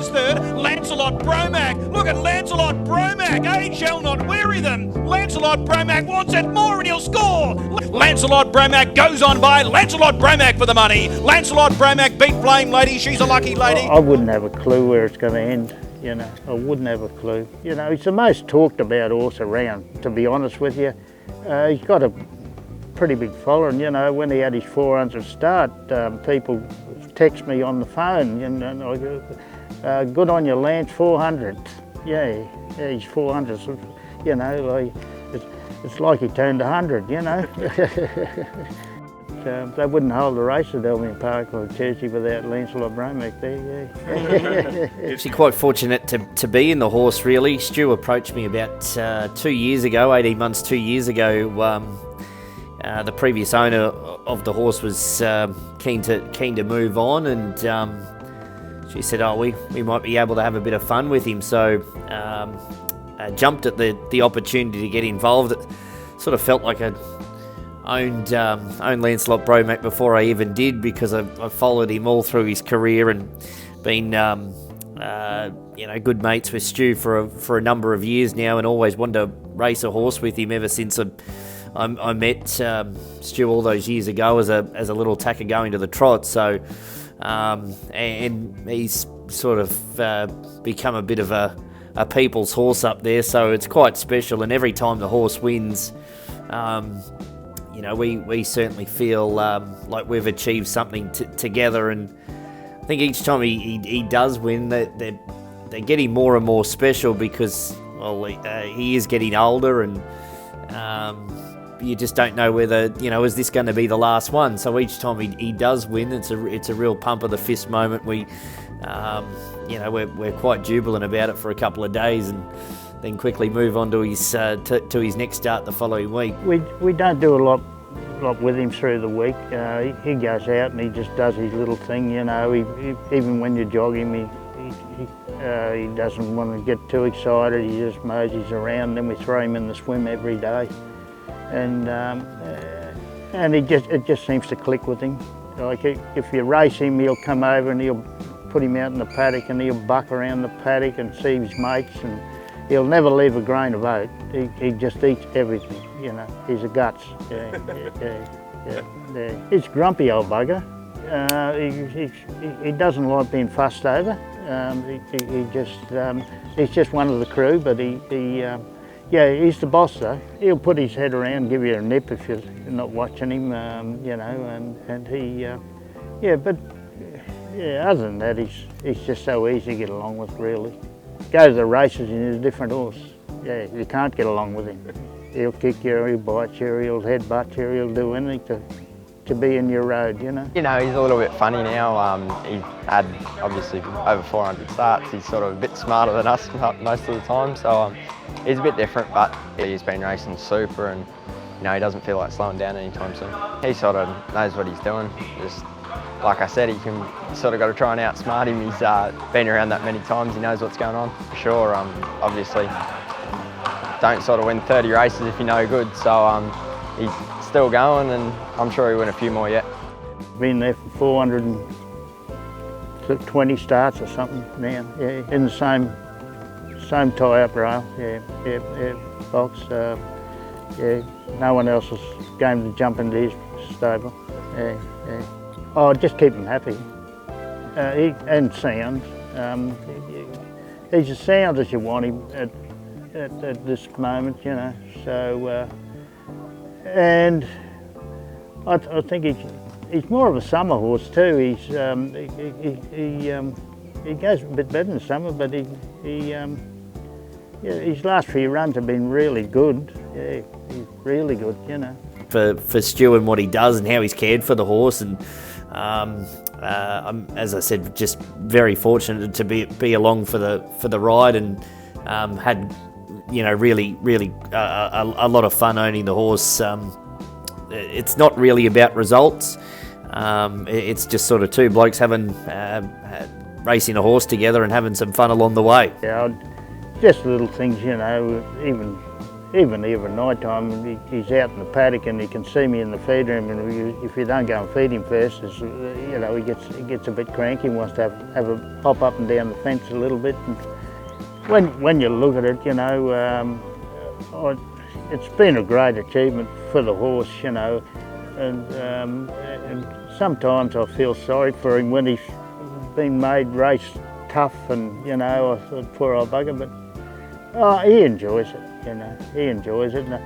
runs third. Lancelot Bromack. Look at Lancelot Bromack. Age shall not weary them. Lancelot Bromack wants it more and he'll score. Lancelot Bromack goes on by. Lancelot Bromack for the money. Lancelot Bromack beat Flame Lady. She's a lucky lady. I wouldn't have a clue where it's going to end. You know, I wouldn't have a clue. You know, he's the most talked about horse around, to be honest with you. He's got a pretty big following. You know, when he had his 400 start, people text me on the phone, you know, good on your Lance, 400. Yeah, he's 400. You know, like, it's like he turned 100, you know. They wouldn't hold the race at Albion Park on Tuesday without Lancelot Bromack there, yeah. Actually quite fortunate to be in the horse, really. Stu approached me about 2 years ago, 18 months, 2 years ago. The previous owner of the horse was keen to move on, and she said, oh, we might be able to have a bit of fun with him. So I jumped at the opportunity to get involved. It sort of felt like I'd owned Lancelot Bromack before I even did, because I followed him all through his career and been you know, good mates with Stu for a number of years now, and always wanted to race a horse with him ever since I met Stu all those years ago as a little tacker going to the trot. So and he's sort of become a bit of a people's horse up there, so it's quite special. And every time the horse wins, you know, we certainly feel like we've achieved something together. And I think each time he does win, they're getting more and more special, because, well, he is getting older, and you just don't know whether, you know, is this going to be the last one? So each time he does win, it's a real pump of the fist moment. We, you know, we're quite jubilant about it for a couple of days, and then quickly move on to his to his next start the following week. We don't do a lot with him through the week. He goes out and he just does his little thing, you know. Even when you jog him, he doesn't want to get too excited. He just moseys around. Then we throw him in the swim every day, and it just seems to click with him. Like, if you race him, he'll come over and he'll put him out in the paddock, and he'll buck around the paddock and see his mates, and he'll never leave a grain of oat. He just eats everything, you know. He's a guts. Yeah. He's a grumpy old bugger. He doesn't like being fussed over. He's just one of the crew, but he's the boss though. He'll put his head around, give you a nip if you're not watching him, you know, and he, but other than that, he's just so easy to get along with, really. Go to the races and he's a different horse. Yeah, you can't get along with him. He'll kick you, he'll bite you, he'll headbutt you, he'll do anything to be in your road, you know. You know, he's a little bit funny now. He's had, obviously, over 400 starts. He's sort of a bit smarter than us most of the time, so he's a bit different, but he's been racing super, and, you know, he doesn't feel like slowing down anytime soon. He sort of knows what he's doing. Just like I said, you sort of got to try and outsmart him. He's been around that many times. He knows what's going on. For sure, obviously, don't sort of win 30 races if you're no good. So he's still going, and I'm sure he'll win a few more yet. Been there for 420 starts or something now. Yeah, in the same tie-up rail. Yeah, box. Yeah, no one else is going to jump into his stable. Yeah. Oh, just keep him happy. And sound. He's as sound as you want him at this moment, you know. So, and I think he's more of a summer horse too. He goes a bit better in summer, but his last few runs have been really good. Yeah, he's really good, you know. For Stu and what he does and how he's cared for the horse, and I'm, as I said, just very fortunate to be along for the ride, and had, you know, really a lot of fun owning the horse. It's not really about results. It's just sort of two blokes having racing a horse together and having some fun along the way. Yeah, just little things, you know. even every night time, he's out in the paddock and he can see me in the feed room, and if you don't go and feed him first, you know, he gets a bit cranky and wants to have a hop up and down the fence a little bit. And when you look at it, you know, it's been a great achievement for the horse, you know, and sometimes I feel sorry for him when he's been made race tough, and you know, I thought, poor old bugger, but he enjoys it, you know, he enjoys it. And